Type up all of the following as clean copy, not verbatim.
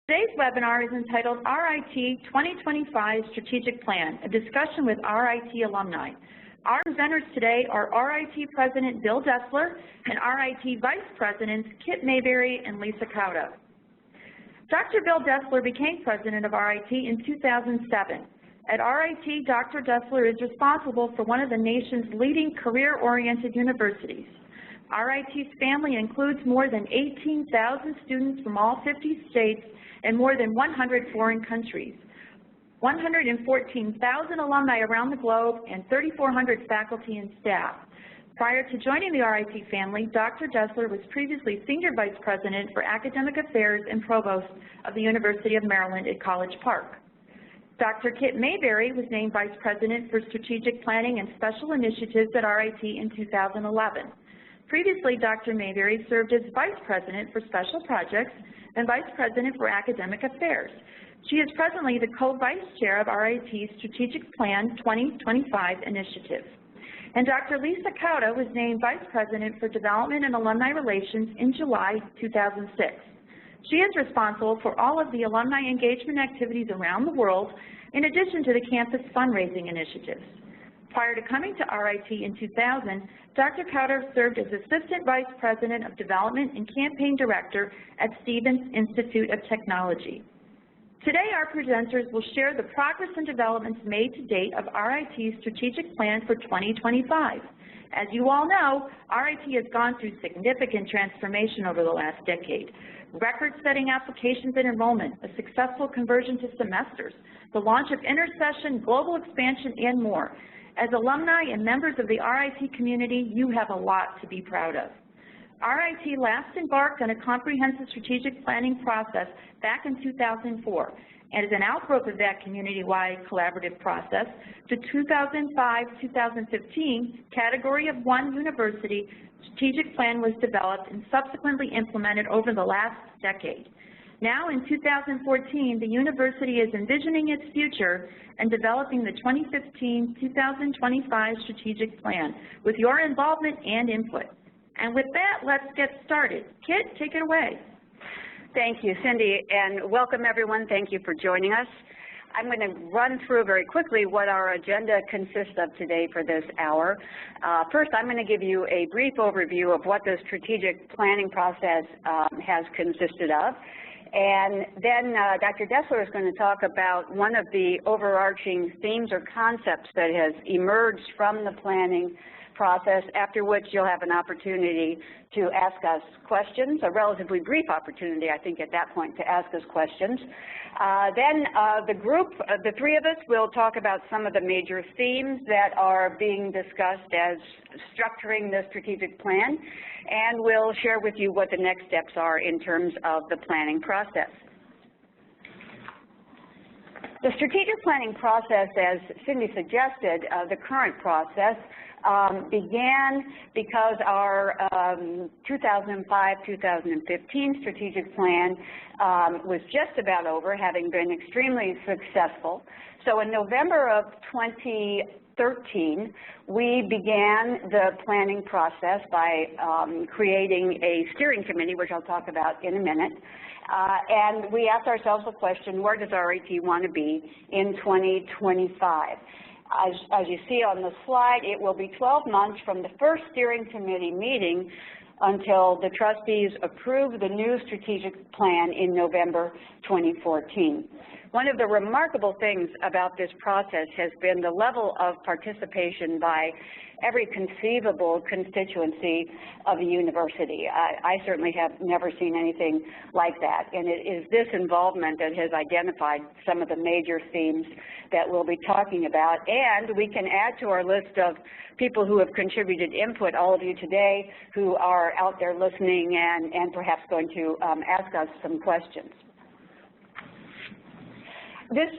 Today's webinar is entitled RIT 2025 Strategic Plan, a discussion with RIT alumni. Our presenters today are RIT President Bill Destler and RIT Vice Presidents Kit Mayberry and Lisa Cauda. Dr. Bill Destler became president of RIT in 2007. At RIT, Dr. Destler is responsible for one of the nation's leading career-oriented universities. RIT's family includes more than 18,000 students from all 50 states and more than 100 foreign countries, 114,000 alumni around the globe, and 3,400 faculty and staff. Prior to joining the RIT family, Dr. Destler was previously Senior Vice President for Academic Affairs and Provost of the University of Maryland at College Park. Dr. Kit Mayberry was named Vice President for Strategic Planning and Special Initiatives at RIT in 2011. Previously, Dr. Mayberry served as Vice President for Special Projects and Vice President for Academic Affairs. She is presently the co-vice chair of RIT's Strategic Plan 2025 initiative. And Dr. Lisa Cauda was named Vice President for Development and Alumni Relations in July 2006. She is responsible for all of the alumni engagement activities around the world, in addition to the campus fundraising initiatives. Prior to coming to RIT in 2000, Dr. Cauda served as Assistant Vice President of Development and Campaign Director at Stevens Institute of Technology. Today, our presenters will share the progress and developments made to date of RIT's strategic plan for 2025. As you all know, RIT has gone through significant transformation over the last decade. Record-setting applications and enrollment, a successful conversion to semesters, the launch of intersession, global expansion, and more. As alumni and members of the RIT community, you have a lot to be proud of. RIT last embarked on a comprehensive strategic planning process back in 2004, and as an outgrowth of that community-wide collaborative process, the 2005-2015 Category of 1 University strategic plan was developed and subsequently implemented over the last decade. Now, in 2014, the university is envisioning its future and developing the 2015-2025 strategic plan with your involvement and input. And with that, let's get started. Kit, take it away. Thank you, Cindy, and welcome everyone. Thank you for joining us. I'm going to run through very quickly what our agenda consists of today for this hour. First, I'm going to give you a brief overview of what the strategic planning process has consisted of. And then Dr. Destler is going to talk about one of the overarching themes or concepts that has emerged from the planning process, after which you'll have an opportunity to ask us questions, a relatively brief opportunity, I think, at that point to ask us questions. Then the group, the three of us, will talk about some of the major themes that are being discussed as structuring the strategic plan, and we'll share with you what the next steps are in terms of the planning process. The strategic planning process, as Cindy suggested, the current process, began because our 2005-2015 strategic plan was just about over, having been extremely successful. So in November of 2013, we began the planning process by creating a steering committee, which I'll talk about in a minute. And we asked ourselves the question, where does RIT want to be in 2025? As you see on the slide, it will be 12 months from the first steering committee meeting until the trustees approve the new strategic plan in November 2014. One of the remarkable things about this process has been the level of participation by every conceivable constituency of the university. I certainly have never seen anything like that, and it is this involvement that has identified some of the major themes that we'll be talking about, and we can add to our list of people who have contributed input, all of you today who are out there listening and perhaps going to ask us some questions. This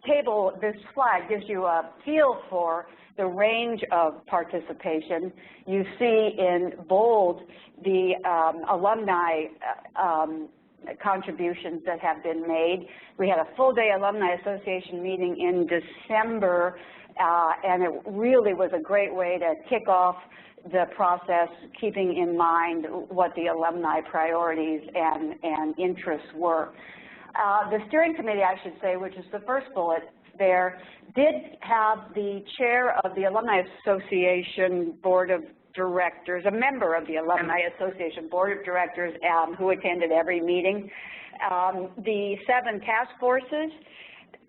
table, this slide, gives you a feel for the range of participation. You see in bold the alumni contributions that have been made. We had a full-day Alumni Association meeting in December, and it really was a great way to kick off the process, keeping in mind what the alumni priorities and interests were. The steering committee, I should say, which is the first bullet there, did have the chair of the Alumni Association Board of Directors, a member of the Alumni Association Board of Directors who attended every meeting. The 7 task forces,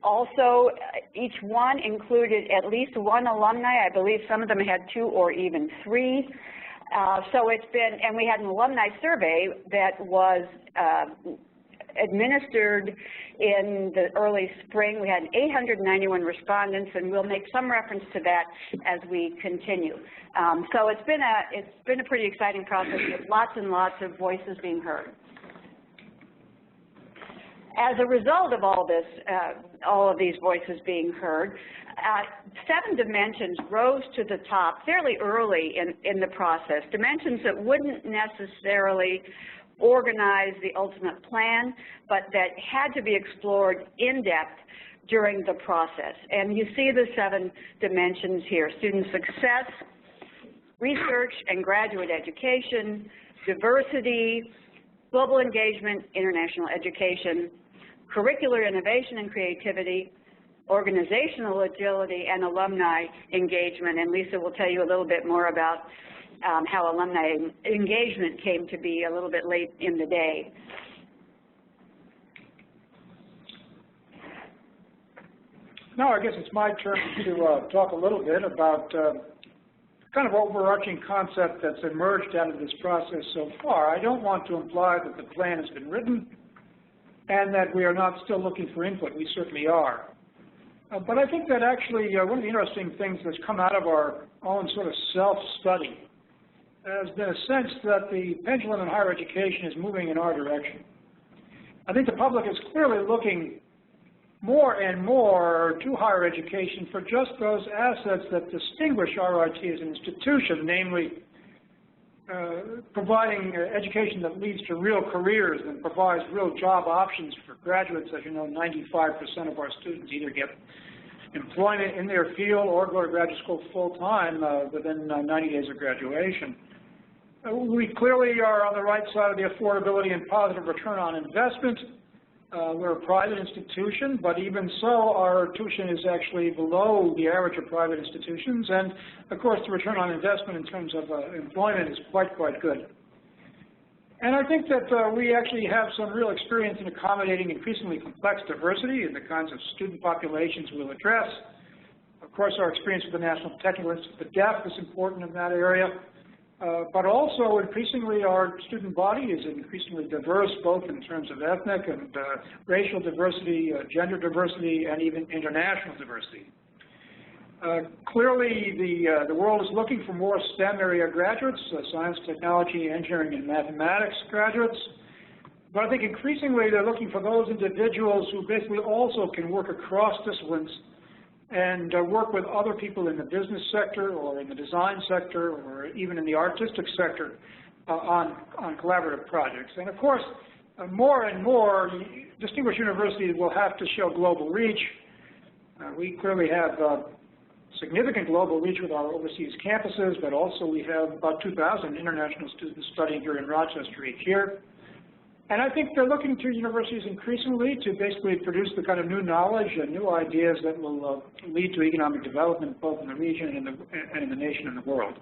also each one included at least one alumni. I believe some of them had 2 or even 3. So it's been, and we had an alumni survey that was administered in the early spring. We had 891 respondents, and we'll make some reference to that as we continue. So it's been a pretty exciting process with lots and lots of voices being heard. As a result of all this, all of these voices being heard, 7 dimensions rose to the top fairly early in the process, dimensions that wouldn't necessarily organize the ultimate plan, but that had to be explored in depth during the process. And you see the 7 dimensions here: student success, research and graduate education, diversity, global engagement, international education, curricular innovation and creativity, organizational agility, and alumni engagement. And Lisa will tell you a little bit more about how alumni engagement came to be a little bit late in the day. Now I guess it's my turn to talk a little bit about kind of overarching concept that's emerged out of this process so far. I don't want to imply that the plan has been written and that we are not still looking for input. We certainly are. But I think that actually one of the interesting things that's come out of our own sort of self-study has been a sense that the pendulum in higher education is moving in our direction. I think the public is clearly looking more and more to higher education for just those assets that distinguish RIT as an institution, namely providing education that leads to real careers and provides real job options for graduates. As you know, 95% of our students either get employment in their field or go to graduate school full-time within 90 days of graduation. We clearly are on the right side of the affordability and positive return on investment. We're a private institution, but even so, our tuition is actually below the average of private institutions. And, of course, the return on investment in terms of employment is quite good. And I think that we actually have some real experience in accommodating increasingly complex diversity in the kinds of student populations we'll address. Of course, our experience with the National Technical Institute for the Deaf is important in that area. But also, increasingly, our student body is increasingly diverse, both in terms of ethnic and racial diversity, gender diversity, and even international diversity. Clearly, the world is looking for more STEM area graduates, science, technology, engineering, and mathematics graduates. But I think increasingly they're looking for those individuals who basically also can work across disciplines and work with other people in the business sector or in the design sector or even in the artistic sector on collaborative projects. And of course, more and more distinguished universities will have to show global reach. We clearly have significant global reach with our overseas campuses, but also we have about 2,000 international students studying here in Rochester each year. And I think they're looking to universities increasingly to basically produce the kind of new knowledge and new ideas that will lead to economic development both in the region and in the nation and the world.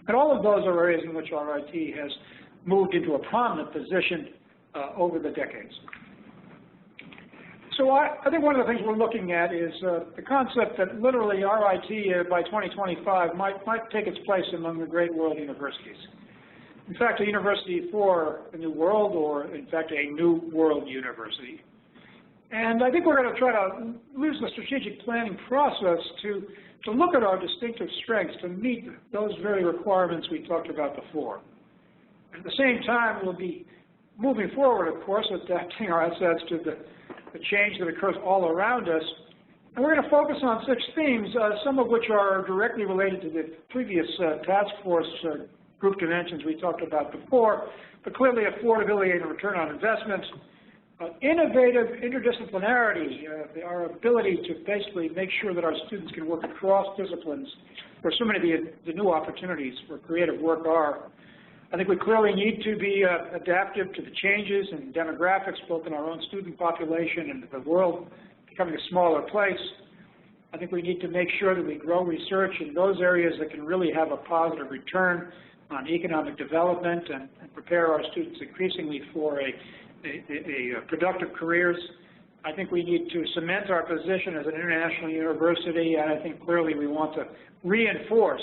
And all of those are areas in which RIT has moved into a prominent position over the decades. So I think one of the things we're looking at is the concept that literally RIT by 2025 might take its place among the great world universities. In fact, a university for a new world, or in fact, a new world university. And I think we're going to try to use the strategic planning process to look at our distinctive strengths to meet those very requirements we talked about before. At the same time, we'll be moving forward, of course, adapting our assets to the change that occurs all around us. And we're going to focus on 6 themes, some of which are directly related to the previous task force group dimensions we talked about before, but clearly affordability and return on investment, innovative interdisciplinarity, our ability to basically make sure that our students can work across disciplines, where so many of the new opportunities for creative work are. I think we clearly need to be adaptive to the changes in demographics, both in our own student population and the world becoming a smaller place. I think we need to make sure that we grow research in those areas that can really have a positive return on economic development and prepare our students increasingly for productive careers. I think we need to cement our position as an international university, and I think clearly we want to reinforce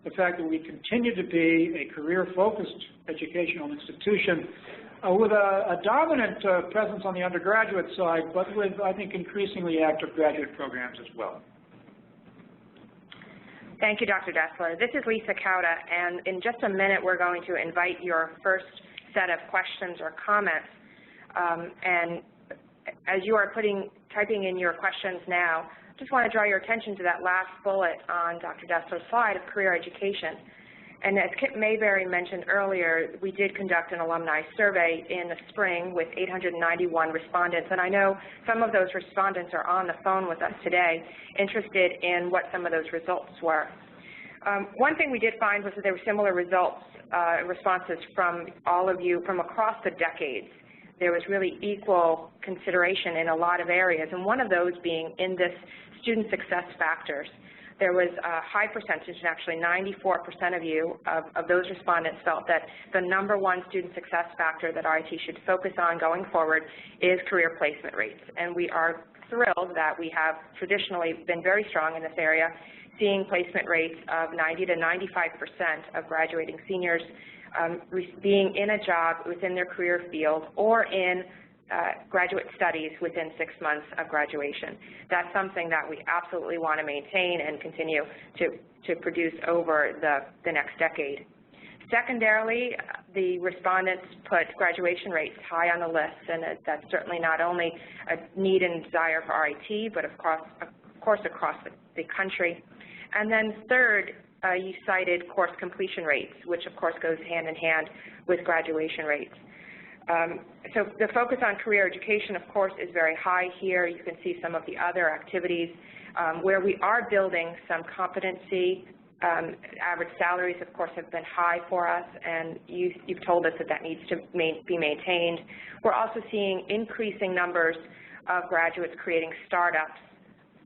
the fact that we continue to be a career-focused educational institution with a dominant presence on the undergraduate side, but with, I think, increasingly active graduate programs as well. Thank you, Dr. Destler. This is Lisa Cauda, and in just a minute we're going to invite your first set of questions or comments. And as you are typing in your questions now, I just want to draw your attention to that last bullet on Dr. Destler's slide of career education. And as Kip Mayberry mentioned earlier, we did conduct an alumni survey in the spring with 891 respondents, and I know some of those respondents are on the phone with us today, interested in what some of those results were. One thing we did find was that there were similar results, responses from all of you from across the decades. There was really equal consideration in a lot of areas, and one of those being in this student success factors. There was a high percentage, and actually 94% of you, of those respondents felt that the #1 student success factor that RIT should focus on going forward is career placement rates. And we are thrilled that we have traditionally been very strong in this area, seeing placement rates of 90 to 95% of graduating seniors being in a job within their career field or in graduate studies within 6 months of graduation. That's something that we absolutely want to maintain and continue to produce over the next decade. Secondarily, the respondents put graduation rates high on the list, and that's certainly not only a need and desire for RIT, but of course across the country. And then third, you cited course completion rates, which of course goes hand in hand with graduation rates. So the focus on career education, of course, is very high here. You can see some of the other activities where we are building some competency. Average salaries, of course, have been high for us, and you've told us that needs to be maintained. We're also seeing increasing numbers of graduates creating startups,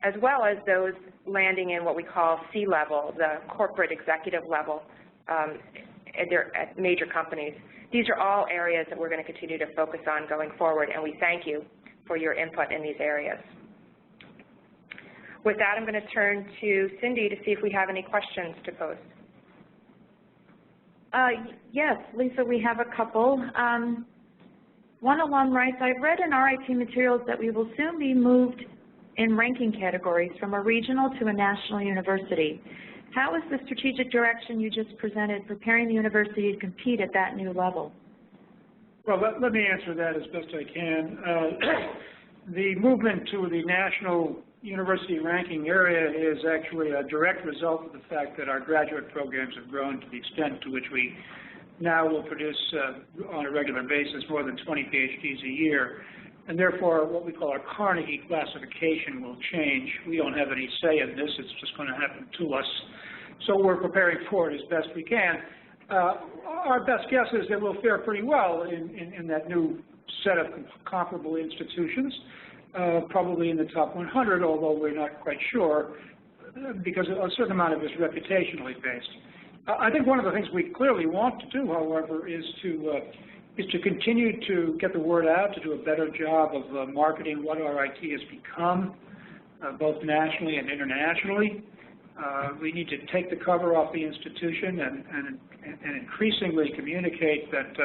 as well as those landing in what we call C-level, the corporate executive level at major companies. These are all areas that we're going to continue to focus on going forward, and we thank you for your input in these areas. With that, I'm going to turn to Cindy to see if we have any questions to pose. Yes, Lisa, we have a couple. One alum writes, I've read in RIT materials that we will soon be moved in ranking categories from a regional to a national university. How is the strategic direction you just presented preparing the university to compete at that new level? Well, let me answer that as best I can. The movement to the national university ranking area is actually a direct result of the fact that our graduate programs have grown to the extent to which we now will produce on a regular basis more than 20 PhDs a year. And therefore, what we call our Carnegie classification will change. We don't have any say in this. It's just going to happen to us. So we're preparing for it as best we can. Our best guess is that we'll fare pretty well in that new set of comparable institutions, probably in the top 100, although we're not quite sure, because a certain amount of it is reputationally based. I think one of the things we clearly want to do, however, is to continue to get the word out, to do a better job of marketing what RIT has become, both nationally and internationally. We need to take the cover off the institution and increasingly communicate that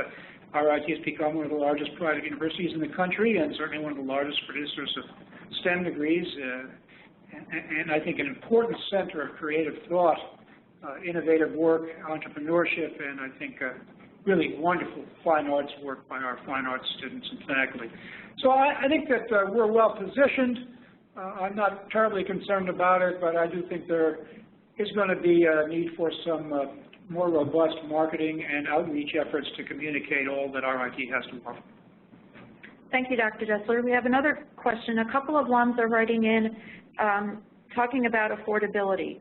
RIT has become one of the largest private universities in the country and certainly one of the largest producers of STEM degrees, and I think an important center of creative thought, innovative work, entrepreneurship, and I think really wonderful fine arts work by our fine arts students and faculty. So I think that we're well positioned. I'm not terribly concerned about it, but I do think there is going to be a need for some more robust marketing and outreach efforts to communicate all that RIT has to offer. Thank you, Dr. Destler. We have another question. A couple of alums are writing in talking about affordability.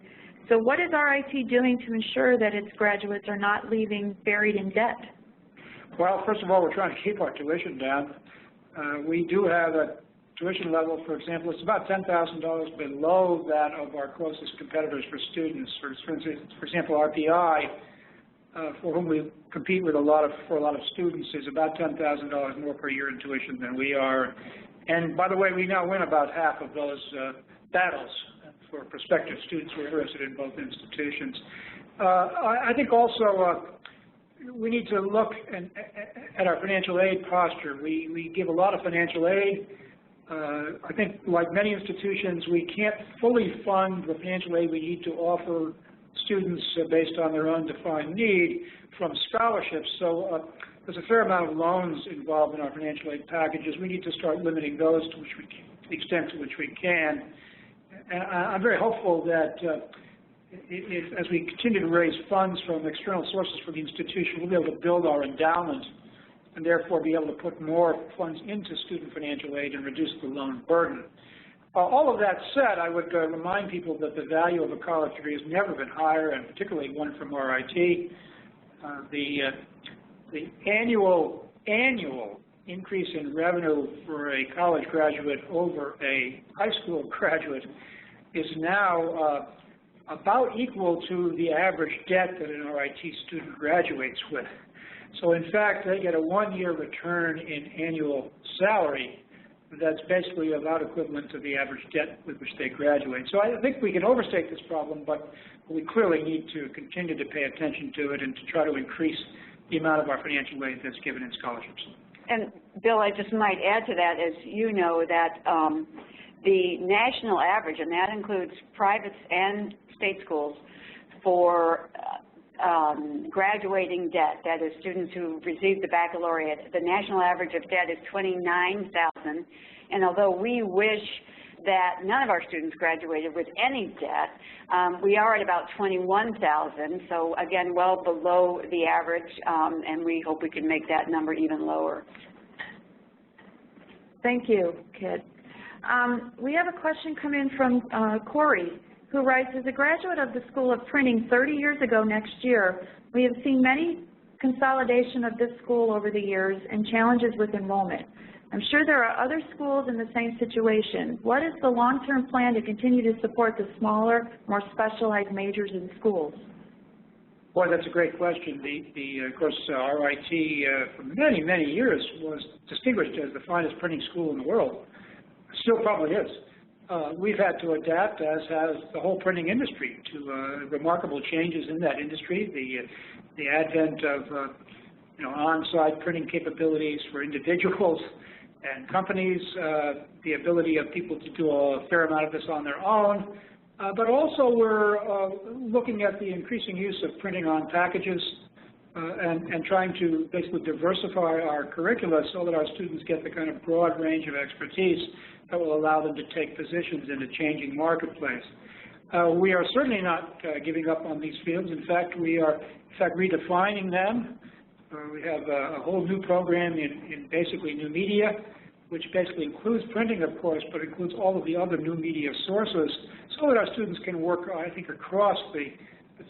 So what is RIT doing to ensure that its graduates are not leaving buried in debt? Well, first of all, we're trying to keep our tuition down. We do have a tuition level, for example, it's about $10,000 below that of our closest competitors for students. For example, RPI, for whom we compete with for a lot of students, is about $10,000 more per year in tuition than we are. And by the way, we now win about half of those battles for prospective students who are interested in both institutions. I think also we need to look at our financial aid posture. We give a lot of financial aid. I think, like many institutions, we can't fully fund the financial aid we need to offer students based on their own defined need from scholarships. So there's a fair amount of loans involved in our financial aid packages. We need to start limiting those to the extent to which we can. And I'm very hopeful that as we continue to raise funds from external sources for the institution, we'll be able to build our endowment and therefore be able to put more funds into student financial aid and reduce the loan burden. All of that said, I would remind people that the value of a college degree has never been higher, and particularly one from RIT. The annual increase in revenue for a college graduate over a high school graduate is now about equal to the average debt that an RIT student graduates with. So in fact, they get a one-year return in annual salary that's basically about equivalent to the average debt with which they graduate. So I think we can overstate this problem, but we clearly need to continue to pay attention to it and to try to increase the amount of our financial aid that's given in scholarships. And Bill, I just might add to that, as you know, that the national average, and that includes privates and state schools, for graduating debt, that is students who receive the baccalaureate, the national average of debt is $29,000, and although we wish that none of our students graduated with any debt, we are at about $21,000, so again, well below the average, and we hope we can make that number even lower. Thank you, Kit. We have a question come in from Corey, who writes, as a graduate of the School of Printing 30 years ago next year, we have seen many consolidation of this school over the years and challenges with enrollment. I'm sure there are other schools in the same situation. What is the long-term plan to continue to support the smaller, more specialized majors in schools? Boy, that's a great question. Of course, RIT for many, many years was distinguished as the finest printing school in the world. Still probably is. We've had to adapt, as has the whole printing industry, to remarkable changes in that industry. The advent of on-site printing capabilities for individuals and companies, the ability of people to do a fair amount of this on their own, but also we're looking at the increasing use of printing on packages and trying to basically diversify our curricula so that our students get the kind of broad range of expertise that will allow them to take positions in a changing marketplace. We are certainly not giving up on these fields. In fact, we are redefining them. We have a whole new program in basically new media, which basically includes printing, of course, but includes all of the other new media sources so that our students can work, I think, across the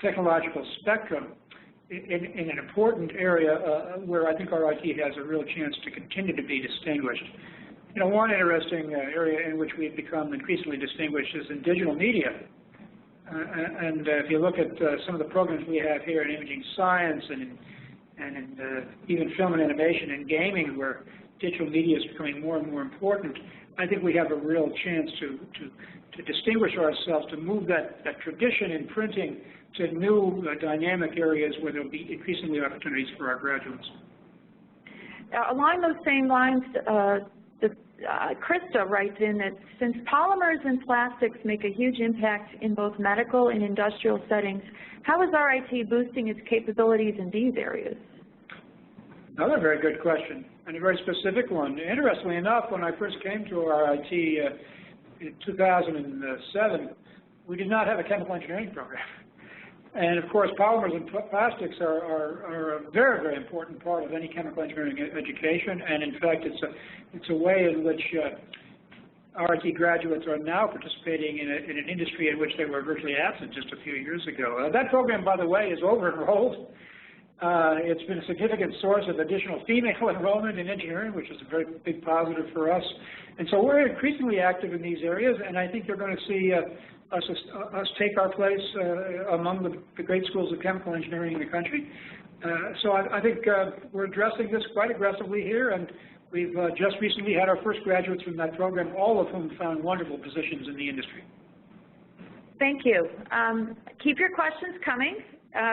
technological spectrum in an important area where I think RIT has a real chance to continue to be distinguished. One interesting area in which we've become increasingly distinguished is in digital media. And if you look at some of the programs we have here in imaging science and in even film and animation and gaming, where digital media is becoming more and more important, I think we have a real chance to distinguish ourselves, to move that tradition in printing to new dynamic areas where there will be increasingly opportunities for our graduates. Along those same lines, Krista writes in that since polymers and plastics make a huge impact in both medical and industrial settings, how is RIT boosting its capabilities in these areas? Another very good question, and a very specific one. Interestingly enough, when I first came to RIT in 2007, we did not have a chemical engineering program. And of course, polymers and plastics are a very, very important part of any chemical engineering education. And in fact, it's a way in which RIT graduates are now participating in an industry in which they were virtually absent just a few years ago. That program, by the way, is over-enrolled. It's been a significant source of additional female enrollment in engineering, which is a very big positive for us. And so we're increasingly active in these areas, and I think they're going to see us take our place among the great schools of chemical engineering in the country. So I think we're addressing this quite aggressively here, and we've just recently had our first graduates from that program, all of whom found wonderful positions in the industry. Thank you. Keep your questions coming.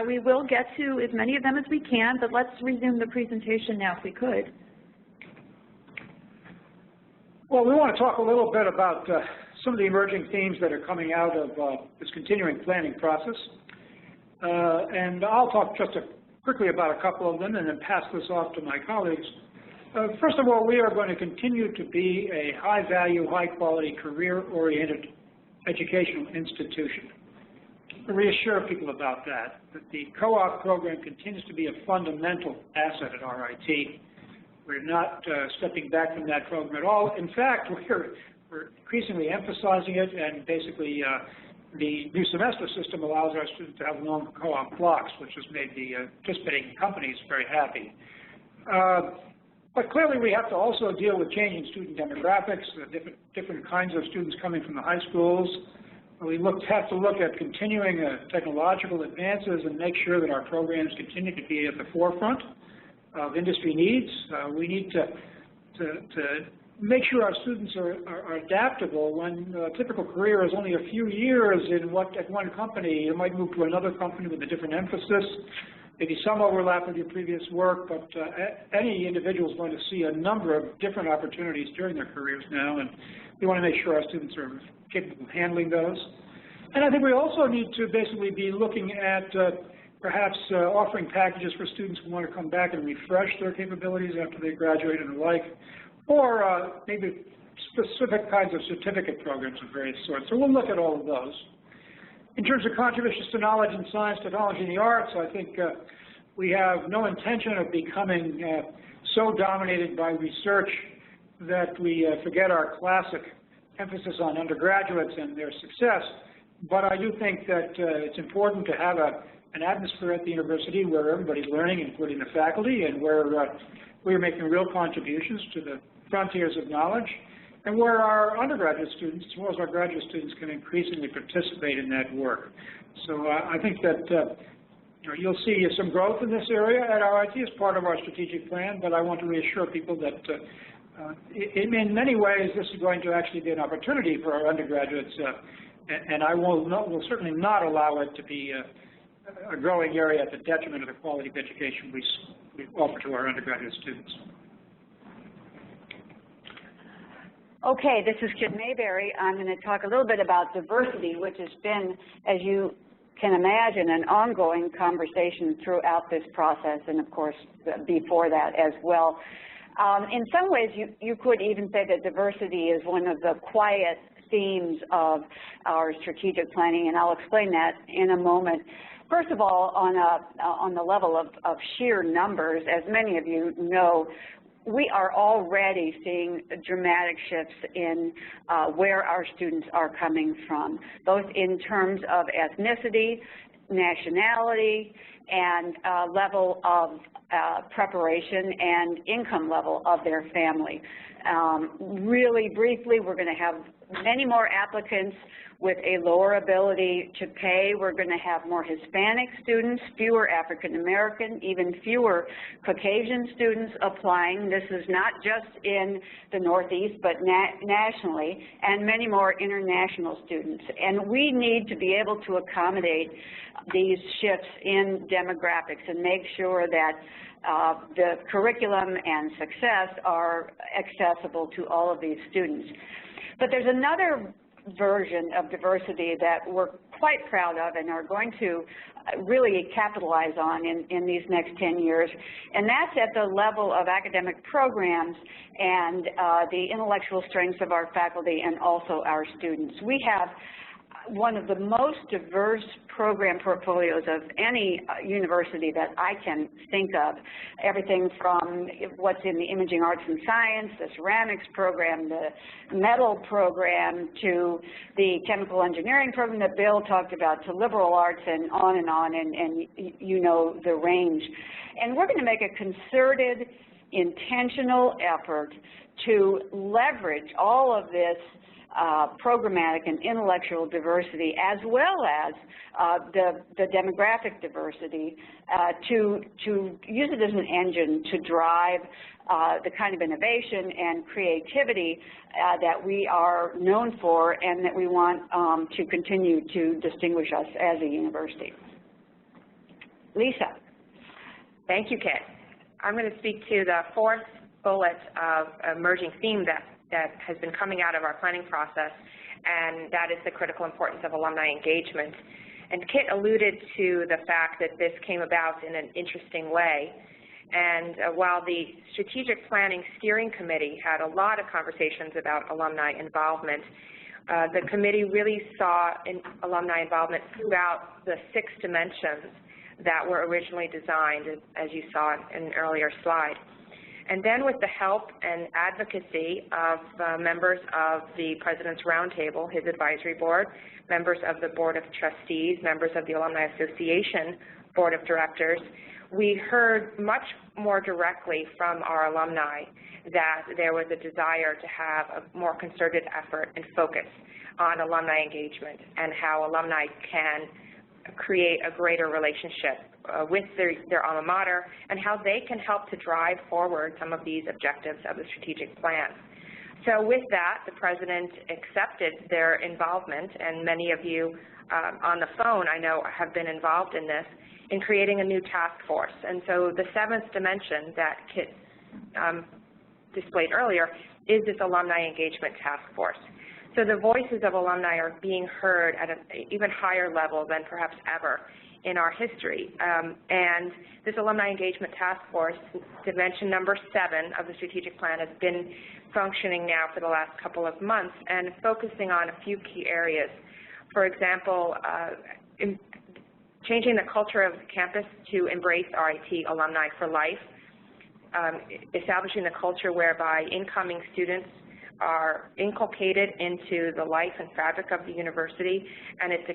We will get to as many of them as we can, but let's resume the presentation now if we could. Well, we want to talk a little bit about some of the emerging themes that are coming out of this continuing planning process. And I'll talk just quickly about a couple of them and then pass this off to my colleagues. First of all, we are going to continue to be a high-value, high-quality, career-oriented educational institution. Reassure people about that the co-op program continues to be a fundamental asset at RIT. We're not stepping back from that program at all. In fact, we're increasingly emphasizing it, and basically the new semester system allows our students to have long co-op blocks, which has made the participating companies very happy. But clearly we have to also deal with changing student demographics, different kinds of students coming from the high schools. We have to look at continuing technological advances and make sure that our programs continue to be at the forefront of industry needs. We need to make sure our students are adaptable. When a typical career is only a few years at one company, you might move to another company with a different emphasis, maybe some overlap with your previous work, but any individual is going to see a number of different opportunities during their careers now, and we want to make sure our students are capable of handling those. And I think we also need to basically be looking at perhaps offering packages for students who want to come back and refresh their capabilities after they graduate and the like, or maybe specific kinds of certificate programs of various sorts. So we'll look at all of those. In terms of contributions to knowledge in science, technology, and the arts, I think we have no intention of becoming so dominated by research that we forget our classic emphasis on undergraduates and their success. But I do think that it's important to have an atmosphere at the university where everybody's learning, including the faculty, and where we're making real contributions to the frontiers of knowledge, and where our undergraduate students, as well as our graduate students, can increasingly participate in that work. So I think that you'll see some growth in this area at RIT as part of our strategic plan, but I want to reassure people that in many ways this is going to actually be an opportunity for our undergraduates, and I will certainly not allow it to be a growing area at the detriment of the quality of education we offer to our undergraduate students. Okay, this is Kit Mayberry. I'm going to talk a little bit about diversity, which has been, as you can imagine, an ongoing conversation throughout this process, and of course before that as well. In some ways, you could even say that diversity is one of the quiet themes of our strategic planning, and I'll explain that in a moment. First of all, on the level of sheer numbers, as many of you know, we are already seeing dramatic shifts in where our students are coming from, both in terms of ethnicity, nationality, and level of preparation and income level of their family. Really briefly, we're going to have many more applicants with a lower ability to pay. We're going to have more Hispanic students, fewer African American, even fewer Caucasian students applying. This is not just in the Northeast, but nationally, and many more international students. And we need to be able to accommodate these shifts in demographics and make sure that the curriculum and success are accessible to all of these students. But there's another version of diversity that we're quite proud of and are going to really capitalize on in these next 10 years, and that's at the level of academic programs and the intellectual strengths of our faculty and also our students. We have one of the most diverse program portfolios of any university that I can think of. Everything from what's in the imaging arts and science, the ceramics program, the metal program, to the chemical engineering program that Bill talked about, to liberal arts, and on, and you know the range. And we're going to make a concerted, intentional effort to leverage all of this programmatic and intellectual diversity, as well as the demographic diversity, to use it as an engine to drive the kind of innovation and creativity that we are known for and that we want to continue to distinguish us as a university. Lisa. Thank you, Kit. I'm going to speak to the fourth bullet of emerging theme that has been coming out of our planning process, and that is the critical importance of alumni engagement. And Kit alluded to the fact that this came about in an interesting way. And while the Strategic Planning Steering Committee had a lot of conversations about alumni involvement, the committee really saw alumni involvement throughout the 6 dimensions that were originally designed, as you saw in an earlier slide. And then with the help and advocacy of members of the President's Roundtable, his advisory board, members of the Board of Trustees, members of the Alumni Association Board of Directors, we heard much more directly from our alumni that there was a desire to have a more concerted effort and focus on alumni engagement and how alumni can create a greater relationship with their alma mater, and how they can help to drive forward some of these objectives of the strategic plan. So with that, the President accepted their involvement, and many of you on the phone, I know, have been involved in this, in creating a new task force. And so the 7th dimension that Kit displayed earlier is this alumni engagement task force. So the voices of alumni are being heard at an even higher level than perhaps ever in our history. And this Alumni Engagement Task Force, dimension number 7 of the strategic plan, has been functioning now for the last couple of months and focusing on a few key areas. For example, changing the culture of the campus to embrace RIT alumni for life, establishing the culture whereby incoming students are inculcated into the life and fabric of the university, and it's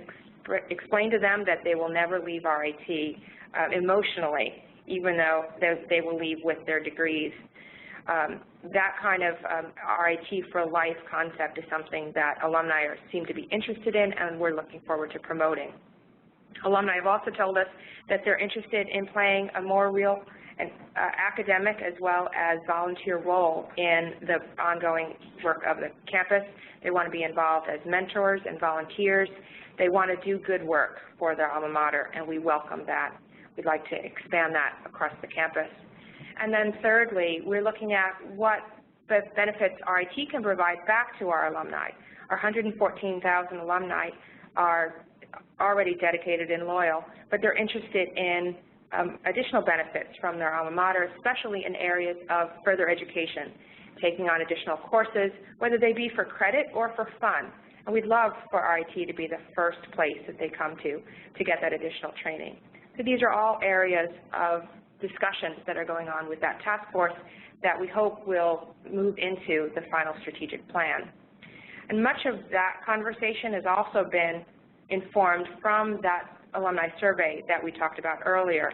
explained to them that they will never leave RIT emotionally, even though they will leave with their degrees. That kind of RIT for life concept is something that alumni seem to be interested in, and we're looking forward to promoting. Alumni have also told us that they're interested in playing a more real and academic as well as volunteer role in the ongoing work of the campus. They want to be involved as mentors and volunteers. They want to do good work for their alma mater, and we welcome that. We'd like to expand that across the campus. And then thirdly, we're looking at what the benefits RIT can provide back to our alumni. Our 114,000 alumni are already dedicated and loyal, but they're interested in additional benefits from their alma mater, especially in areas of further education, taking on additional courses, whether they be for credit or for fun. And we'd love for RIT to be the first place that they come to get that additional training. So these are all areas of discussions that are going on with that task force that we hope will move into the final strategic plan. And much of that conversation has also been informed from that alumni survey that we talked about earlier.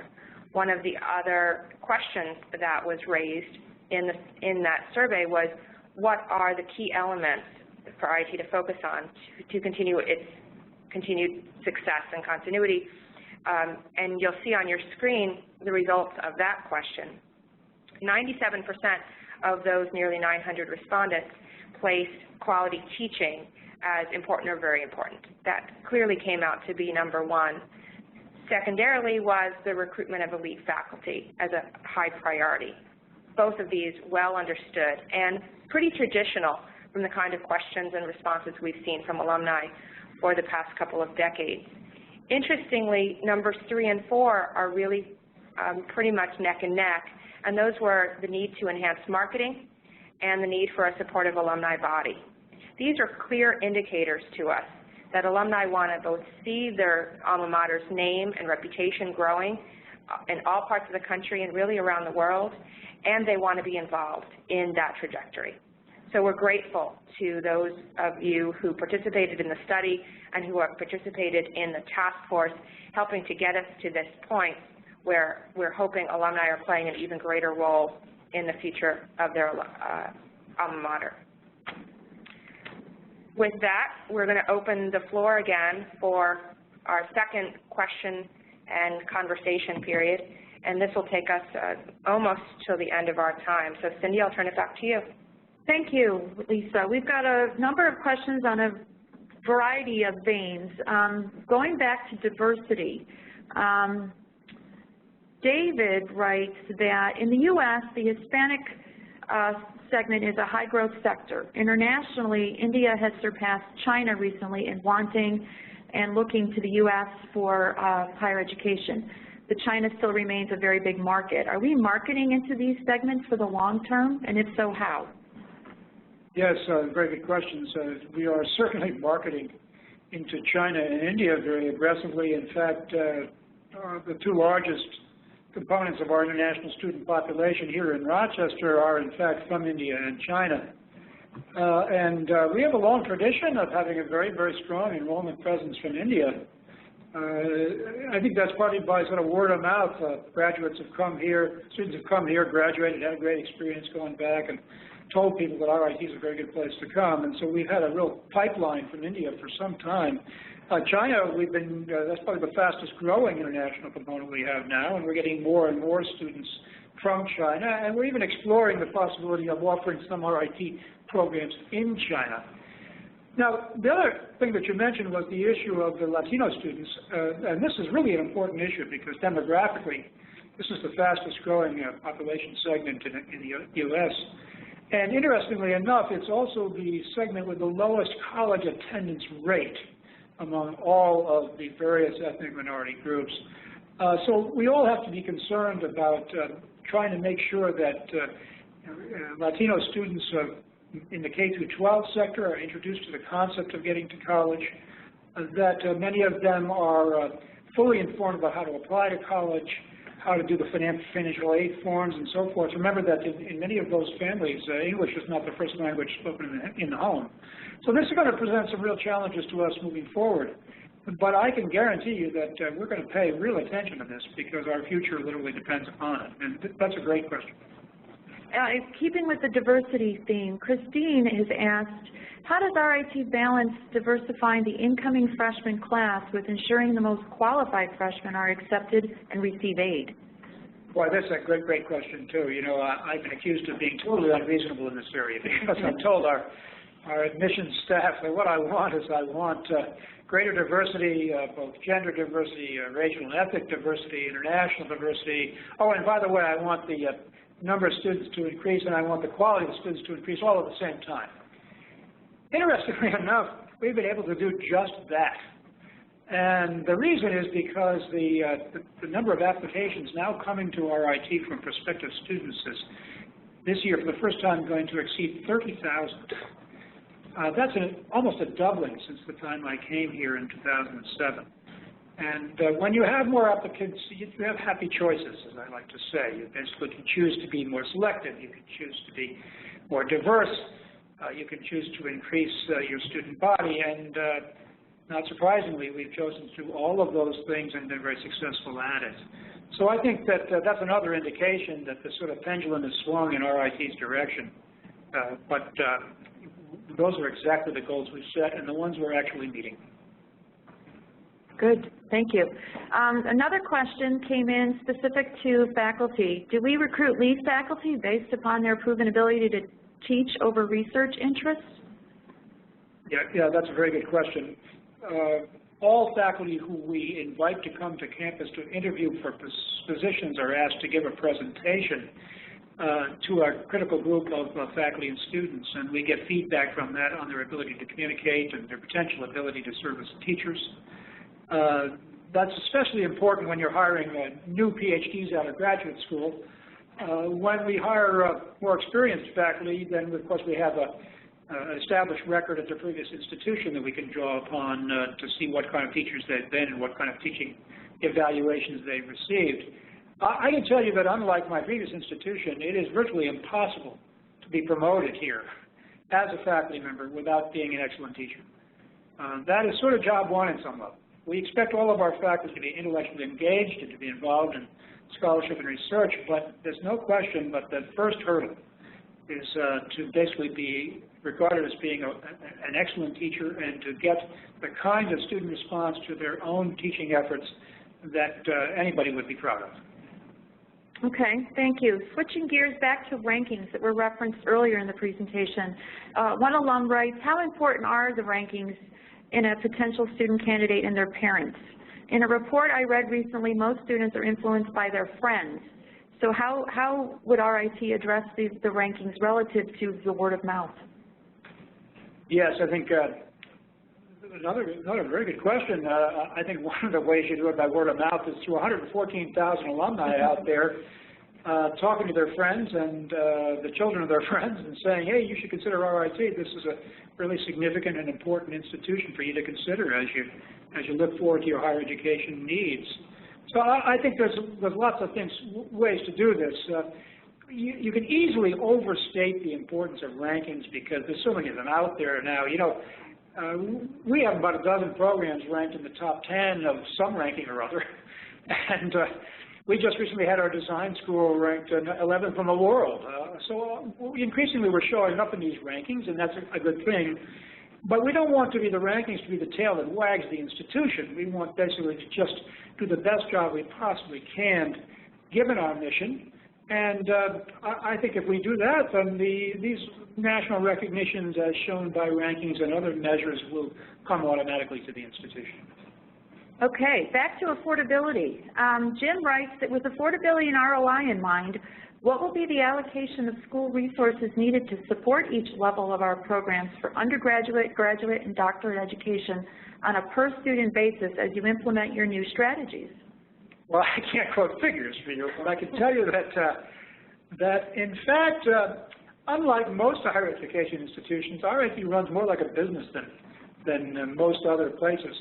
One of the other questions that was raised in that survey was, what are the key elements for RIT to focus on to continue its continued success and continuity? And you'll see on your screen the results of that question. 97% of those nearly 900 respondents placed quality teaching as important or very important. That clearly came out to be number 1. Secondarily was the recruitment of elite faculty as a high priority. Both of these well understood and pretty traditional from the kind of questions and responses we've seen from alumni for the past couple of decades. Interestingly, numbers 3 and 4 are really pretty much neck and neck, and those were the need to enhance marketing and the need for a supportive alumni body. These are clear indicators to us that alumni want to both see their alma mater's name and reputation growing in all parts of the country and really around the world, and they want to be involved in that trajectory. So we're grateful to those of you who participated in the study and who have participated in the task force, helping to get us to this point where we're hoping alumni are playing an even greater role in the future of their alma mater. With that, we're going to open the floor again for our second question and conversation period, and this will take us almost till the end of our time. So Cindy, I'll turn it back to you. Thank you, Lisa. We've got a number of questions on a variety of veins. Going back to diversity, David writes that in the U.S., the Hispanic segment is a high-growth sector. Internationally, India has surpassed China recently in wanting and looking to the U.S. for higher education. But China still remains a very big market. Are we marketing into these segments for the long term, and if so, how? Yes, very good questions. We are certainly marketing into China and India very aggressively. In fact, the two largest components of our international student population here in Rochester are, in fact, from India and China. We have a long tradition of having a very, very strong enrollment presence from India. I think that's partly by sort of word of mouth. Graduates have come here, students have come here, graduated, had a great experience going back, and told people that RIT is a very good place to come. And so we've had a real pipeline from India for some time. China, that's probably the fastest growing international component we have now, and we're getting more and more students from China, and we're even exploring the possibility of offering some RIT programs in China. Now, the other thing that you mentioned was the issue of the Latino students, and this is really an important issue because demographically, this is the fastest growing population segment in the U.S. And interestingly enough, it's also the segment with the lowest college attendance rate among all of the various ethnic minority groups. So we all have to be concerned about trying to make sure that Latino students in the K-12 sector are introduced to the concept of getting to college, that many of them are fully informed about how to apply to college, how to do the financial aid forms and so forth. Remember that in many of those families, English is not the first language spoken in the home. So this is going to present some real challenges to us moving forward. But I can guarantee you that we're going to pay real attention to this because our future literally depends upon it. And that's a great question. Keeping with the diversity theme, Christine has asked, how does RIT balance diversifying the incoming freshman class with ensuring the most qualified freshmen are accepted and receive aid? Boy, that's a great question, too. You know, I've been accused of being totally unreasonable in this area because I've told our admissions staff that what I want is greater diversity, both gender diversity, racial and ethnic diversity, international diversity. Oh, and by the way, I want the number of students to increase, and I want the quality of the students to increase all at the same time. Interestingly enough, we've been able to do just that. And the reason is because the number of applications now coming to RIT from prospective students is this year for the first time going to exceed 30,000. That's almost a doubling since the time I came here in 2007. And when you have more applicants, you have happy choices, as I like to say. You basically can choose to be more selective. You can choose to be more diverse. You can choose to increase your student body. And not surprisingly, we've chosen to do all of those things and been very successful at it. So I think that that's another indication that the sort of pendulum has swung in RIT's direction. But those are exactly the goals we've set and the ones we're actually meeting. Good, thank you. Another question came in specific to faculty. Do we recruit lead faculty based upon their proven ability to teach over research interests? Yeah, that's a very good question. All faculty who we invite to come to campus to interview for positions are asked to give a presentation to our critical group of faculty and students, and we get feedback from that on their ability to communicate and their potential ability to serve as teachers. That's especially important when you're hiring new PhDs out of graduate school. When we hire more experienced faculty, then of course we have established record at their previous institution that we can draw upon to see what kind of teachers they've been and what kind of teaching evaluations they've received. I can tell you that unlike my previous institution, it is virtually impossible to be promoted here as a faculty member without being an excellent teacher. That is sort of job one in some level. We expect all of our faculty to be intellectually engaged and to be involved in scholarship and research, but there's no question but the first hurdle is to basically be regarded as being an excellent teacher and to get the kind of student response to their own teaching efforts that anybody would be proud of. Okay, thank you. Switching gears back to rankings that were referenced earlier in the presentation. One alum writes, how important are the rankings in a potential student candidate and their parents? In a report I read recently, most students are influenced by their friends. So how would RIT address the rankings relative to the word of mouth? Yes, I think another very good question. I think one of the ways you do it by word of mouth is through 114,000 alumni out there talking to their friends and the children of their friends and saying, hey, you should consider RIT. This is a really significant and important institution for you to consider as you look forward to your higher education needs. So I think there's lots of ways to do this. You can easily overstate the importance of rankings because there's so many of them out there now. You know, we have about a dozen programs ranked in the top 10 of some ranking or other, and we just recently had our design school ranked 11th in the world. So increasingly we're showing up in these rankings, and that's a good thing. But we don't want to be the rankings to be the tail that wags the institution. We want basically to just do the best job we possibly can, given our mission. And I think if we do that, then these national recognitions as shown by rankings and other measures will come automatically to the institution. Okay, back to affordability. Jim writes that with affordability and ROI in mind, what will be the allocation of school resources needed to support each level of our programs for undergraduate, graduate, and doctorate education on a per-student basis as you implement your new strategies? Well, I can't quote figures for you, but I can tell you that in fact, unlike most higher education institutions, RIT runs more like a business than most other places.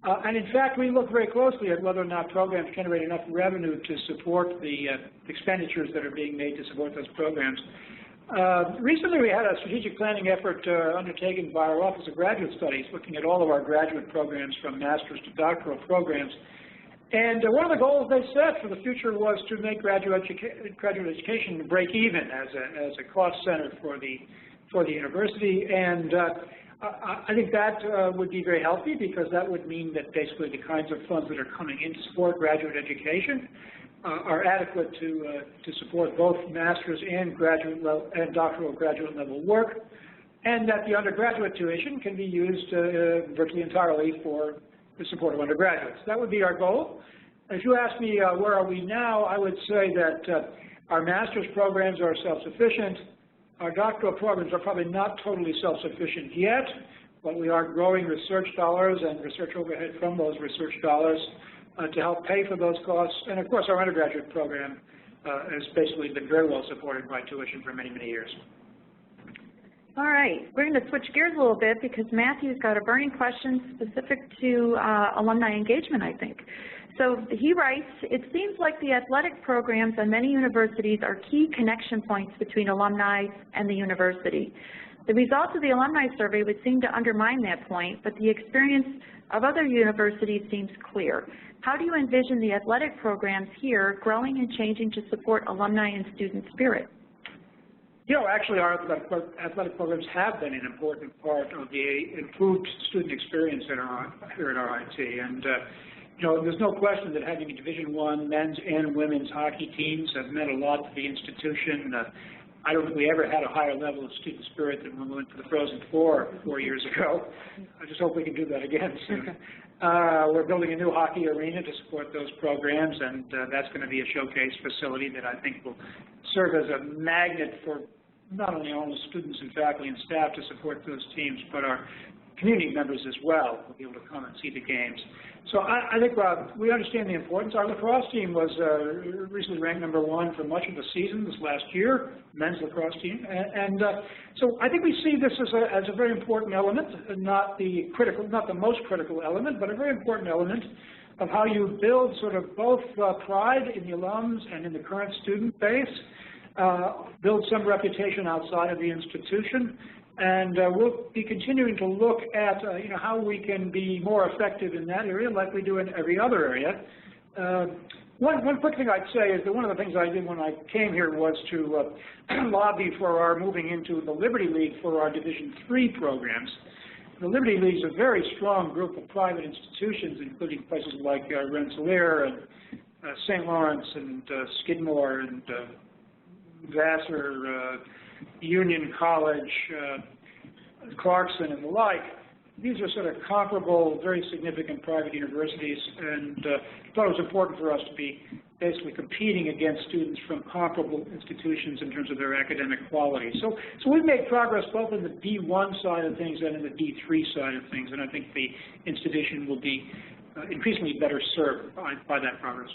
And in fact, we look very closely at whether or not programs generate enough revenue to support the expenditures that are being made to support those programs. Recently, we had a strategic planning effort undertaken by our Office of Graduate Studies, looking at all of our graduate programs from master's to doctoral programs. And one of the goals they set for the future was to make graduate education break even as a cost center for the university. And I think that would be very healthy because that would mean that basically the kinds of funds that are coming in to support graduate education are adequate to support both master's and graduate level and doctoral graduate level work, and that the undergraduate tuition can be used virtually entirely for the support of undergraduates. That would be our goal. If you ask me where are we now, I would say that our master's programs are self-sufficient. Our doctoral programs are probably not totally self-sufficient yet, but we are growing research dollars and research overhead from those research dollars to help pay for those costs. And of course, our undergraduate program has basically been very well supported by tuition for many, many years. All right, we're going to switch gears a little bit because Matthew's got a burning question specific to alumni engagement, I think. So he writes, it seems like the athletic programs on many universities are key connection points between alumni and the university. The results of the alumni survey would seem to undermine that point, but the experience of other universities seems clear. How do you envision the athletic programs here growing and changing to support alumni and student spirit? You know, actually our athletic programs have been an important part of the improved student experience here at RIT. And you know, there's no question that having a Division I men's and women's hockey teams have meant a lot to the institution. I don't think we ever had a higher level of student spirit than when we went to the Frozen Four 4 years ago. I just hope we can do that again soon. We're building a new hockey arena to support those programs, and that's going to be a showcase facility that I think will serve as a magnet for not only all the students and faculty and staff to support those teams, but our community members as well will be able to come and see the games. So I think we understand the importance. Our lacrosse team was recently ranked #1 for much of the season this last year, men's lacrosse team. So I think we see this as a very important element, not the most critical element, but a very important element of how you build sort of both pride in the alums and in the current student base, build some reputation outside of the institution, and we'll be continuing to look at how we can be more effective in that area like we do in every other area. One quick thing I'd say is that one of the things I did when I came here was to lobby for our moving into the Liberty League for our Division III programs. The Liberty League is a very strong group of private institutions, including places like Rensselaer and St. Lawrence and Skidmore and Vassar, Union College, Clarkson, and the like. These are sort of comparable, very significant private universities, and I thought it was important for us to be basically competing against students from comparable institutions in terms of their academic quality. So we've made progress both in the D1 side of things and in the D3 side of things, and I think the institution will be increasingly better served by that progress.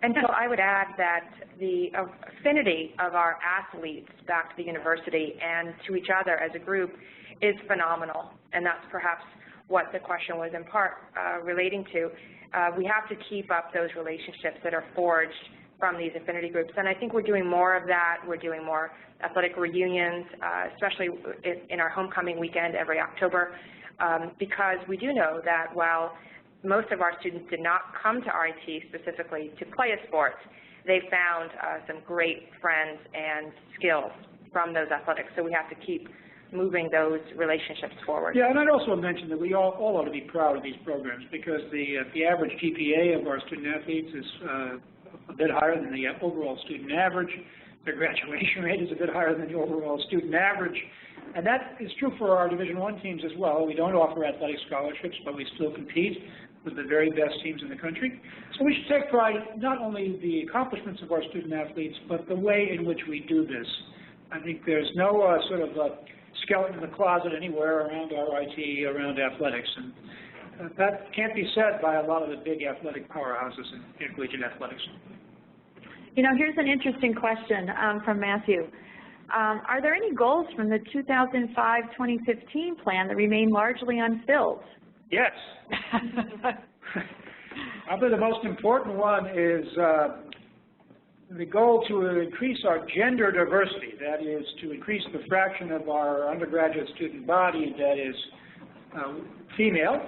And so I would add that the affinity of our athletes back to the university and to each other as a group is phenomenal, and that's perhaps what the question was in part relating to. We have to keep up those relationships that are forged from these affinity groups, and I think we're doing more of that. We're doing more athletic reunions, especially in our homecoming weekend every October, because we do know that while most of our students did not come to RIT specifically to play a sport, they found some great friends and skills from those athletics, so we have to keep moving those relationships forward. Yeah, and I'd also mention that we all ought to be proud of these programs because the average GPA of our student athletes is a bit higher than the overall student average. Their graduation rate is a bit higher than the overall student average. And that is true for our Division I teams as well. We don't offer athletic scholarships, but we still compete with the very best teams in the country. So we should take pride not only in the accomplishments of our student athletes, but the way in which we do this. I think there's no sort of skeleton in the closet anywhere around RIT, around athletics. And that can't be said by a lot of the big athletic powerhouses in collegiate athletics. You know, here's an interesting question from Matthew. Are there any goals from the 2005-2015 plan that remain largely unfilled? Yes. Probably the most important one is the goal to increase our gender diversity, that is, to increase the fraction of our undergraduate student body that is female.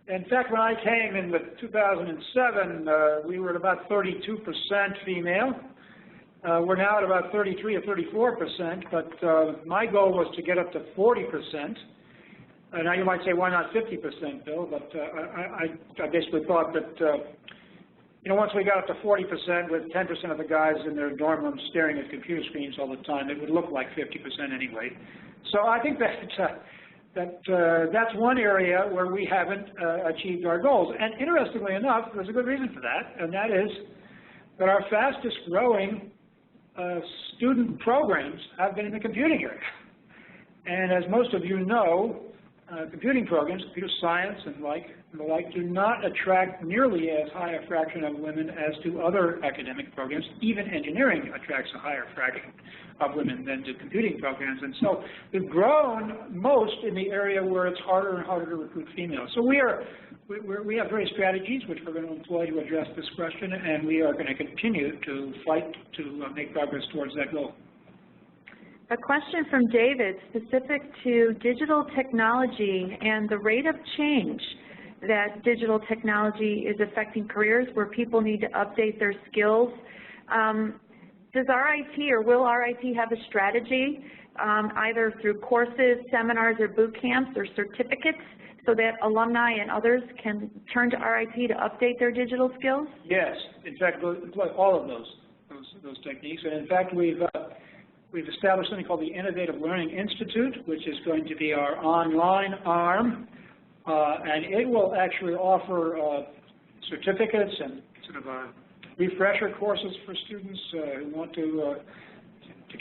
In fact, when I came in 2007, we were at about 32% female. We're now at about 33 or 34%, but my goal was to get up to 40%. Now you might say, why not 50%, Bill? But I basically thought that, once we got up to 40% with 10% of the guys in their dorm rooms staring at computer screens all the time, it would look like 50% anyway. So I think that's one area where we haven't achieved our goals. And interestingly enough, there's a good reason for that, and that is that our fastest growing student programs have been in the computing area. And as most of you know, computing programs, computer science and the like, do not attract nearly as high a fraction of women as do other academic programs. Even engineering attracts a higher fraction of women than do computing programs. And so we've grown most in the area where it's harder and harder to recruit females. So we have various strategies which we're going to employ to address this question, and we are going to continue to fight to make progress towards that goal. A question from David specific to digital technology and the rate of change that digital technology is affecting careers where people need to update their skills. Does RIT or will RIT have a strategy either through courses, seminars, or boot camps or certificates so that alumni and others can turn to RIT to update their digital skills? Yes. In fact, we'll employ all of those techniques. And in fact, we've established something called the Innovative Learning Institute, which is going to be our online arm, and it will actually offer certificates and sort of refresher courses for students who want to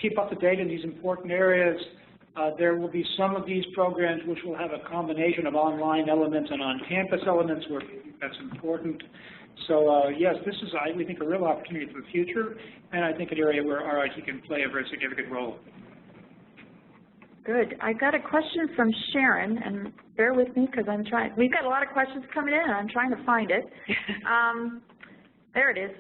keep up to date in these important areas. There will be some of these programs which will have a combination of online elements and on-campus elements where that's important. So yes, this is, we think, a real opportunity for the future, and I think an area where RIT can play a very significant role. Good. I got a question from Sharon, and bear with me because I'm trying. We've got a lot of questions coming in, and I'm trying to find it. There it is.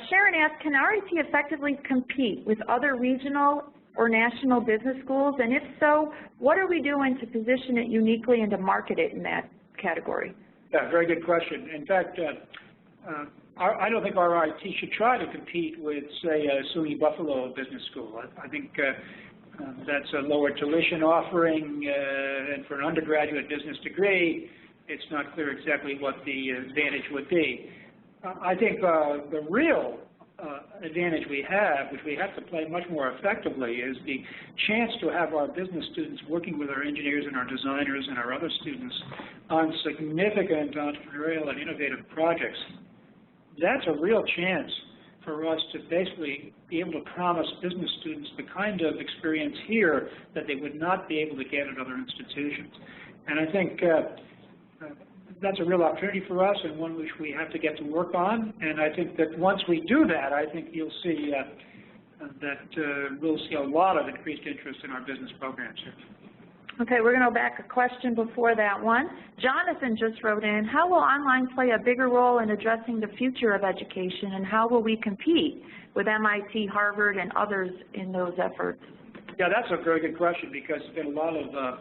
Sharon asked, can RIT effectively compete with other regional or national business schools? And if so, what are we doing to position it uniquely and to market it in that category? Yeah, very good question. In fact, I don't think RIT should try to compete with, say, SUNY Buffalo Business School. I think that's a lower tuition offering, and for an undergraduate business degree, it's not clear exactly what the advantage would be. I think the real advantage we have, which we have to play much more effectively, is the chance to have our business students working with our engineers and our designers and our other students on significant entrepreneurial and innovative projects. That's a real chance for us to basically be able to promise business students the kind of experience here that they would not be able to get at other institutions. And I think that's a real opportunity for us and one which we have to get to work on. And I think that once we do that, I think you'll see that we'll see a lot of increased interest in our business programs here. Okay, we're going to go back a question before that one. Jonathan just wrote in, how will online play a bigger role in addressing the future of education, and how will we compete with MIT, Harvard, and others in those efforts? Yeah, that's a very good question, because there's been a lot of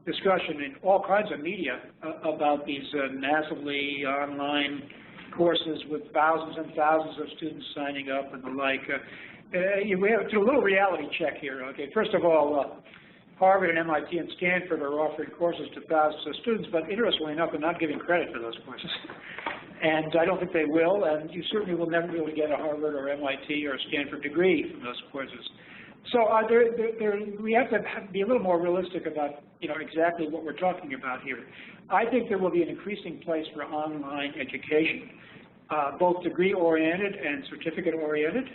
discussion in all kinds of media about these massively online courses with thousands and thousands of students signing up and the like. We have to do a little reality check here. Okay, first of all, Harvard and MIT and Stanford are offering courses to thousands of students, but interestingly enough, they're not giving credit for those courses. And I don't think they will, and you certainly will never be able to get a Harvard or MIT or Stanford degree from those courses. So we have to be a little more realistic about, exactly what we're talking about here. I think there will be an increasing place for online education, both degree-oriented and certificate-oriented.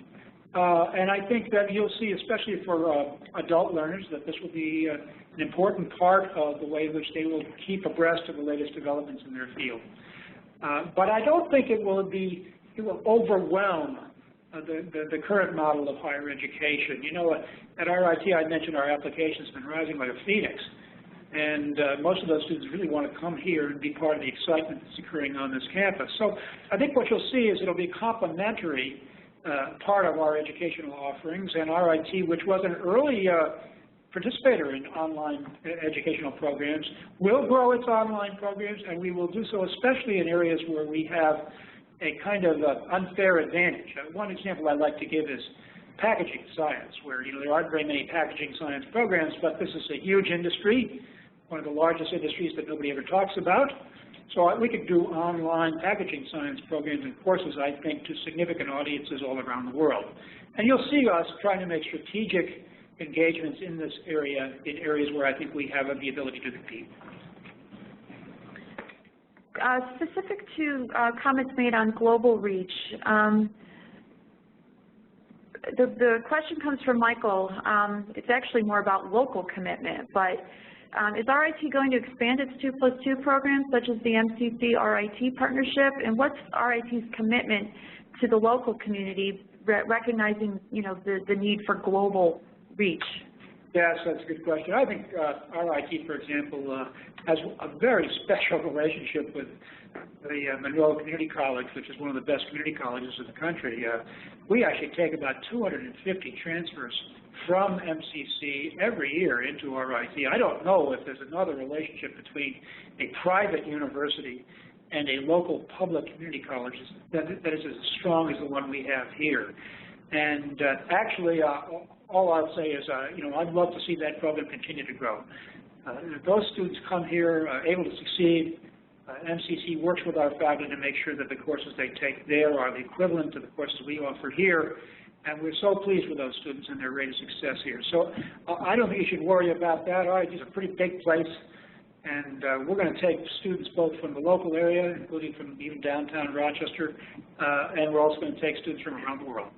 And I think that you'll see, especially for adult learners, that this will be an important part of the way in which they will keep abreast of the latest developments in their field. But I don't think it will overwhelm the current model of higher education. At RIT, I mentioned our application's been rising like a phoenix. And most of those students really want to come here and be part of the excitement that's occurring on this campus. So I think what you'll see is it'll be complementary part of our educational offerings, and RIT, which was an early participator in online educational programs, will grow its online programs, and we will do so especially in areas where we have a kind of unfair advantage. One example I'd like to give is packaging science, where there aren't very many packaging science programs, but this is a huge industry, one of the largest industries that nobody ever talks about. So we could do online packaging science programs and courses, I think, to significant audiences all around the world. And you'll see us trying to make strategic engagements in this area, in areas where I think we have the ability to compete. Specific to comments made on global reach, the question comes from Michael. It's actually more about local commitment, but is RIT going to expand its 2+2 programs, such as the MCC-RIT partnership, and what's RIT's commitment to the local community, recognizing the need for global reach? Yes, that's a good question. I think RIT, for example, has a very special relationship with the Monroe Community College, which is one of the best community colleges in the country. We actually take about 250 transfers from MCC every year into RIT. I don't know if there's another relationship between a private university and a local public community college that is as strong as the one we have here. And actually, all I'll say is, I'd love to see that program continue to grow. Those students come here able to succeed. MCC works with our faculty to make sure that the courses they take there are the equivalent to the courses we offer here. And we're so pleased with those students and their rate of success here. So I don't think you should worry about that. RIT is a pretty big place. And we're going to take students both from the local area, including from even downtown Rochester, and we're also going to take students from around the world.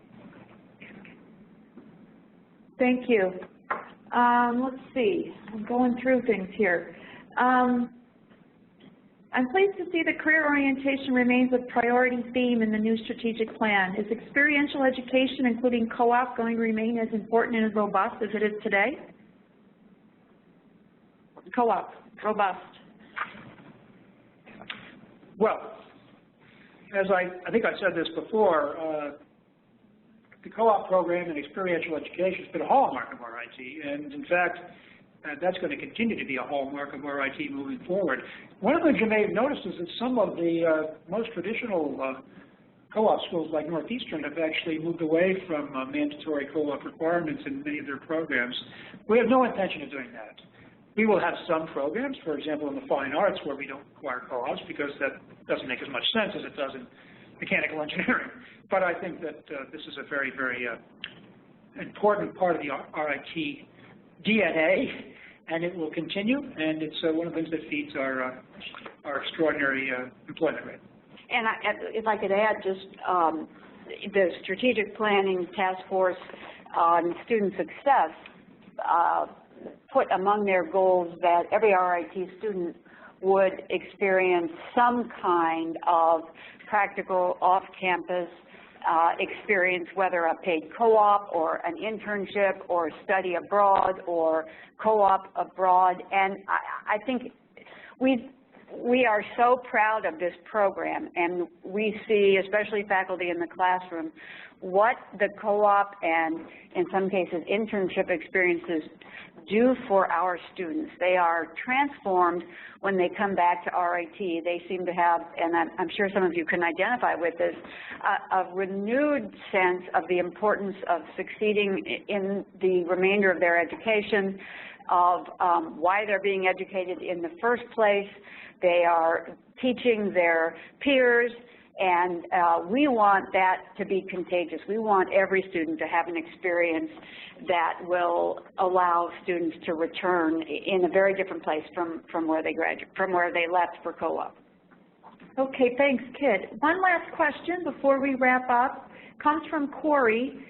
Thank you. Let's see, I'm going through things here. I'm pleased to see that career orientation remains a priority theme in the new strategic plan. Is experiential education, including co-op, going to remain as important and as robust as it is today? Co-op, robust. Well, as I think I said this before, the co-op program and experiential education has been a hallmark of RIT, and in fact, that's going to continue to be a hallmark of RIT moving forward. One of the things you may have noticed is that some of the most traditional co-op schools like Northeastern have actually moved away from mandatory co-op requirements in many of their programs. We have no intention of doing that. We will have some programs, for example, in the fine arts, where we don't require co-ops because that doesn't make as much sense as it does in mechanical engineering. But I think that this is a very, very important part of the RIT DNA, and it will continue, and it's one of the things that feeds our extraordinary employment rate. And if I could add just the Strategic Planning Task Force on Student Success put among their goals that every RIT student would experience some kind of practical off-campus experience, whether a paid co-op or an internship or study abroad or co-op abroad. And I think we are so proud of this program, and we see, especially faculty in the classroom, what the co-op and, in some cases, internship experiences do for our students. They are transformed when they come back to RIT. They seem to have, and I'm sure some of you can identify with this, a renewed sense of the importance of succeeding in the remainder of their education, of why they're being educated in the first place. They are teaching their peers, and we want that to be contagious. We want every student to have an experience that will allow students to return in a very different place from where they graduate, from where they left for co-op. Okay, thanks, Kit. One last question before we wrap up comes from Corey,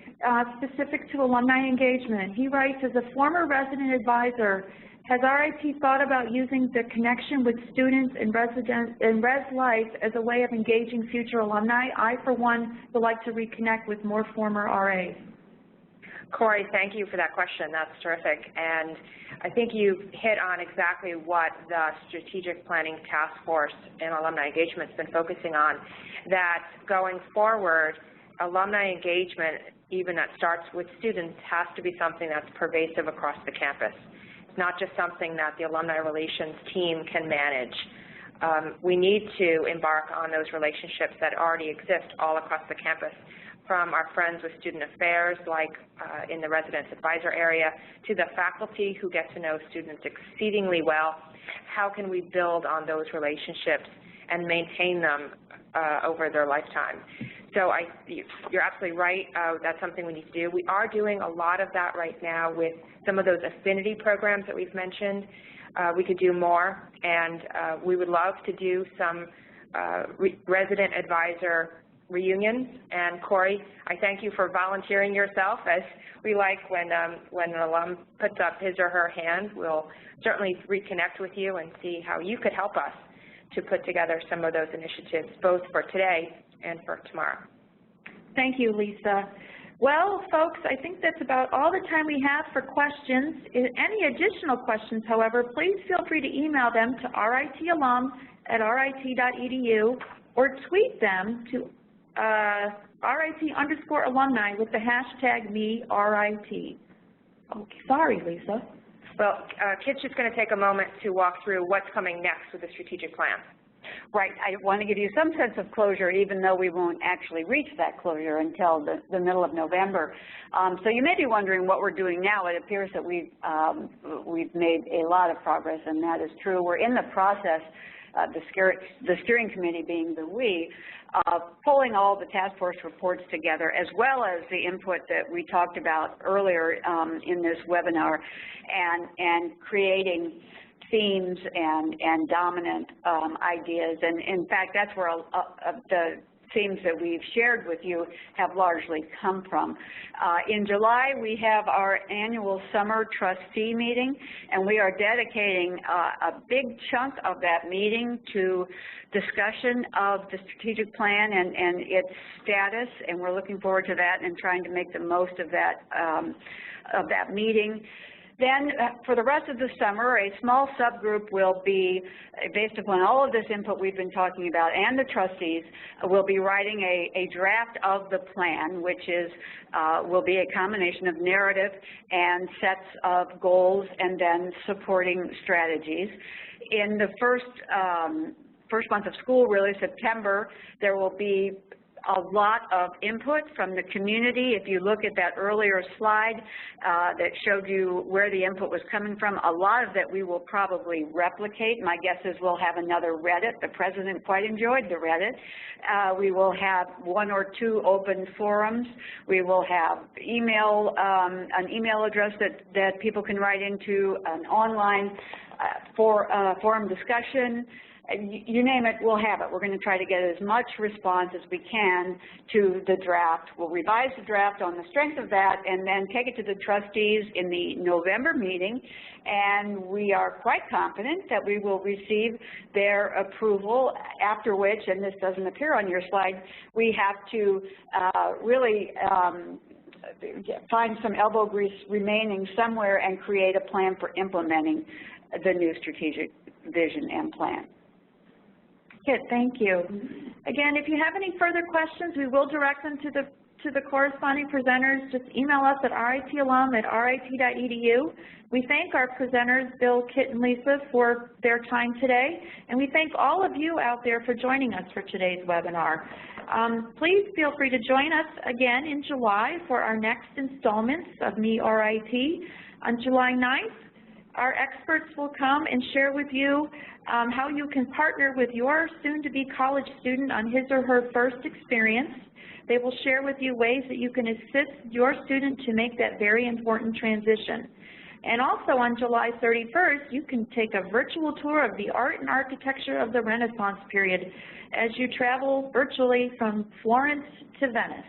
specific to alumni engagement. He writes, as a former resident advisor, has RIT thought about using the connection with students in res life as a way of engaging future alumni? I, for one, would like to reconnect with more former RAs. Corey, thank you for that question. That's terrific. And I think you've hit on exactly what the Strategic Planning Task Force and Alumni Engagement has been focusing on, that going forward, alumni engagement, even that starts with students, has to be something that's pervasive across the campus. Not just something that the alumni relations team can manage. We need to embark on those relationships that already exist all across the campus, from our friends with student affairs, like in the residence advisor area, to the faculty who get to know students exceedingly well. How can we build on those relationships and maintain them over their lifetime? So you're absolutely right. That's something we need to do. We are doing a lot of that right now with some of those affinity programs that we've mentioned. We could do more, and we would love to do some resident advisor reunions. And Corey, I thank you for volunteering yourself, as we like when an alum puts up his or her hand. We'll certainly reconnect with you and see how you could help us to put together some of those initiatives, both for today and for tomorrow. Thank you, Lisa. Well, folks, I think that's about all the time we have for questions. Any additional questions, however, please feel free to email them to ritalum@rit.edu or tweet them to RIT_alumni with the hashtag #MeRIT. Okay, sorry, Lisa. Well, Kit's just going to take a moment to walk through what's coming next with the strategic plan. Right. I want to give you some sense of closure, even though we won't actually reach that closure until the middle of November. So you may be wondering what we're doing now. It appears that we've made a lot of progress, and that is true. We're in the process, the steering committee being the we, pulling all the task force reports together, as well as the input that we talked about earlier in this webinar, and creating themes and dominant ideas. And in fact, that's where the themes that we've shared with you have largely come from. In July, we have our annual summer trustee meeting, and we are dedicating a big chunk of that meeting to discussion of the strategic plan and its status, and we're looking forward to that and trying to make the most of that meeting. Then, for the rest of the summer, a small subgroup will be, based upon all of this input we've been talking about, and the trustees will be writing a draft of the plan, which is will be a combination of narrative and sets of goals and then supporting strategies. In the first month of school, really September, there will be a lot of input from the community. If you look at that earlier slide that showed you where the input was coming from, a lot of that we will probably replicate. My guess is we'll have another Reddit. The president quite enjoyed the Reddit. We will have 1 or 2 open forums. We will have email, an email address that people can write into, an online forum discussion. You name it, we'll have it. We're going to try to get as much response as we can to the draft. We'll revise the draft on the strength of that and then take it to the trustees in the November meeting, and we are quite confident that we will receive their approval, after which, and this doesn't appear on your slide, we have to really find some elbow grease remaining somewhere and create a plan for implementing the new strategic vision and plan. Good, thank you. Again, if you have any further questions, we will direct them to the corresponding presenters. Just email us at ritalum@rit.edu. We thank our presenters, Bill, Kit, and Lisa, for their time today, and we thank all of you out there for joining us for today's webinar. Please feel free to join us again in July for our next installments of Me RIT. On July 9th, our experts will come and share with you how you can partner with your soon-to-be college student on his or her first experience. They will share with you ways that you can assist your student to make that very important transition. And also on July 31st, you can take a virtual tour of the art and architecture of the Renaissance period as you travel virtually from Florence to Venice.